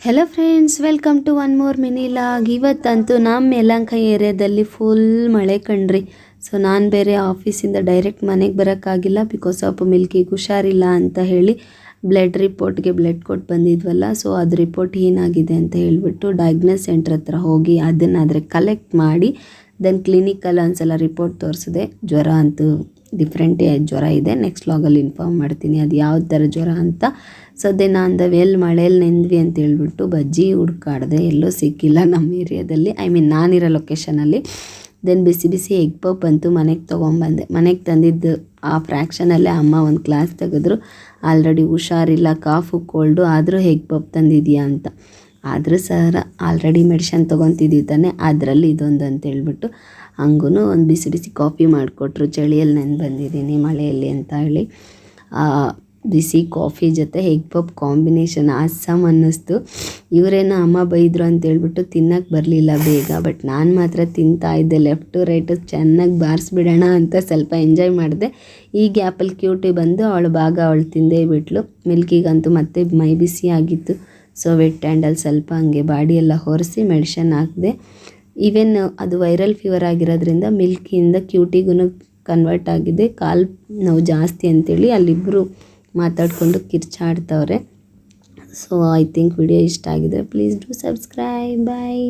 Hello friends, welcome to one more mini vlog. ಇವತ್ತಂತೂ ನಮ್ಮ ಯಲಹಂಕ ಏರಿಯಾದಲ್ಲಿ ಫುಲ್ ಮಳೆ ಕಣ್ರಿ. ಸೊ ನಾನು ಬೇರೆ ಆಫೀಸಿಂದ ಡೈರೆಕ್ಟ್ ಮನೆಗೆ ಬರೋಕ್ಕಾಗಿಲ್ಲ, ಬಿಕಾಸ್ ಆಫ್ ಮಿಲ್ಕಿಗೆ ಹುಷಾರಿಲ್ಲ ಅಂತ ಹೇಳಿ ಬ್ಲಡ್ ರಿಪೋರ್ಟ್ಗೆ ಬ್ಲಡ್ ಕೊಟ್ಟು ಬಂದಿದ್ವಲ್ಲ. ಸೊ ಅದು ರಿಪೋರ್ಟ್ ಏನಾಗಿದೆ ಅಂತ ಹೇಳಿಬಿಟ್ಟು ಡಯಾಗ್ನೋಸ್ ಸೆಂಟ್ರ್ ಹತ್ರ ಹೋಗಿ ಅದನ್ನಾದರೆ ಕಲೆಕ್ಟ್ ಮಾಡಿ ದೆನ್ ಕ್ಲಿನಿಕಲ್ಲಿ ಒಂದ್ಸಲ ರಿಪೋರ್ಟ್ ತೋರಿಸಿದೆ. ಜ್ವರ ಅಂತೂ ಡಿಫ್ರೆಂಟ್ ಜ್ವರ ಇದೆ. ನೆಕ್ಸ್ಟ್ ವ್ಲಾಗಲ್ಲಿ ಇನ್ಫಾರ್ಮ್ ಮಾಡ್ತೀನಿ ಅದು ಯಾವ ಥರ ಜ್ವರ ಅಂತ. ಸದ್ಯ ನಾನು ಎಲ್ಲಿ ಮಳೇಲಿ ನೆಂದ್ವಿ ಅಂತ ಹೇಳ್ಬಿಟ್ಟು ಬಜ್ಜಿ ಹುಡ್ಕಾಡ್ದೆ, ಎಲ್ಲೂ ಸಿಕ್ಕಿಲ್ಲ ನಮ್ಮ ಏರಿಯಾದಲ್ಲಿ, ನಾನಿರೋ ಲೊಕೇಶನಲ್ಲಿ. ದೆನ್ ಬಿಸಿ ಬಿಸಿ ಎಗ್ ಪಪ್ ಅಂತೂ ಮನೆಗೆ ತೊಗೊಂಬಂದೆ. ಮನೆಗೆ ತಂದಿದ್ದು ಆ ಫ್ರ್ಯಾಕ್ಷನಲ್ಲೇ ಅಮ್ಮ ಒಂದು ಕ್ಲಾಸ್ ತೆಗೆದ್ರು. ಆಲ್ರೆಡಿ ಹುಷಾರಿಲ್ಲ, ಕಾಫು ಕೋಲ್ಡು, ಆದರೂ ಎಗ್ ಪಪ್ ತಂದಿದ್ಯಾ ಅಂತ. ಆದರೂ ಸರ್ ಆಲ್ರೆಡಿ ಮೆಡಿಷನ್ ತೊಗೊತಿದ್ದೀವಿ ತಾನೆ, ಅದರಲ್ಲಿ ಇದೊಂದು ಅಂತ ಹೇಳ್ಬಿಟ್ಟು ಹಂಗೂ ಒಂದು ಬಿಸಿ ಬಿಸಿ ಕಾಫಿ ಮಾಡಿಕೊಟ್ರು. ಚಳಿಯಲ್ಲಿ ನೆಂದು ಬಂದಿದ್ದೀನಿ ಮಳೆಯಲ್ಲಿ ಅಂತ ಹೇಳಿ. ಬಿಸಿ ಕಾಫಿ ಜೊತೆ ಎಗ್ ಪಪ್ ಕಾಂಬಿನೇಷನ್ ಅಸ್ಸಾಮ್ ಅನ್ನಿಸ್ತು. ಇವರೇನೋ ಅಮ್ಮ ಬೈದರು ಅಂತ ಹೇಳ್ಬಿಟ್ಟು ತಿನ್ನಕ್ಕೆ ಬರಲಿಲ್ಲ ಬೇಗ, ಬಟ್ ನಾನು ಮಾತ್ರ ತಿಂತಾ ಇದ್ದೆ. ಲೆಫ್ಟ್ ಟು ರೈಟು ಚೆನ್ನಾಗಿ ಬಾರಿಸ್ಬಿಡೋಣ ಅಂತ ಸ್ವಲ್ಪ ಎಂಜಾಯ್ ಮಾಡಿದೆ. ಈ ಗ್ಯಾಪಲ್ಲಿ ಕ್ಯೂಟಿ ಬಂದು ಅವಳು ಭಾಗ ಅವಳು ತಿಂದೇ ಬಿಟ್ಲು. ಮಿಲ್ಕಿಗಂತೂ ಮತ್ತೆ ಮೈ ಬಿಸಿ ಆಗಿತ್ತು. ಸೊ ವೆಟ್ ಹ್ಯಾಂಡಲ್ಲಿ ಸ್ವಲ್ಪ ಹಂಗೆ ಬಾಡಿಯೆಲ್ಲ ಹೊರಿಸಿ ಮೆಡಿಷನ್ ಹಾಕಿದೆ. ಈವನ್ ಅದು ವೈರಲ್ ಫೀವರ್ ಆಗಿರೋದ್ರಿಂದ ಮಿಲ್ಕಿಯಿಂದ ಕ್ಯೂಟಿಗೂ ಕನ್ವರ್ಟ್ ಆಗಿದೆ. ಕಾಲು ನೋವು ಜಾಸ್ತಿ ಅಂತೇಳಿ ಅಲ್ಲಿಬ್ಬರು ಮಾತಾಡಿಕೊಂಡು ಕಿರ್ಚಾಡ್ತವ್ರೆ. ಸೊ ಐ ಥಿಂಕ್ ವಿಡಿಯೋ ಇಷ್ಟ ಆಗಿದೆ. Please do subscribe. ಬಾಯ್.